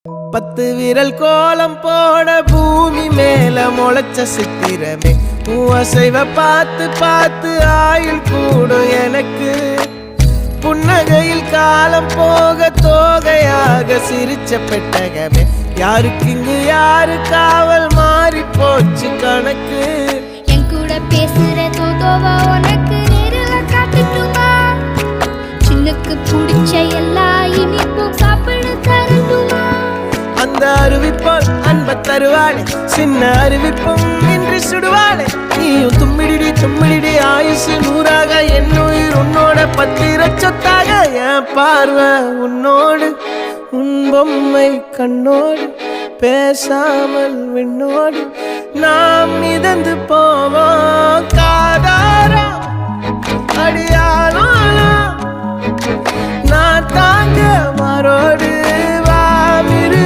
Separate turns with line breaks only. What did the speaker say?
10 விரல் கோலம் போட பூமி மேல முளைச்ச சித்திரமே அசைவ பார்த்து பார்த்து ஆயுள் கூடும் எனக்கு புன்னகையில் காலம் போக தோகையாக சிரிச்ச பெட்டகமே யாருக்கு இங்கு யாரு காவல் மாறி போச்சு கணக்கு
என் கூட பேசுற தோதோவா உனக்கு நேரில் காட்டுட்டுமா சின்னக்கு பிடிச்ச எல்லா இனிப்பும் சாப்பிட தரட்டுமா
அந்த அறிவிப்போல் அன்ப தருவாளே சின்ன அறிவிப்பும் இன்று சுடுவாளே நீயும் தும்மிடி ஆயுசு 100ஆக என் உயிர் உன்னோட 10 சொத்தாக என் பார்வை உன்னோடு உன் பொம்மை கண்ணோடு பேசாமல் விண்ணோடு நாம் மிதந்து போவோம் காதாரா அடியானோ நான் தாங்க மாறோடு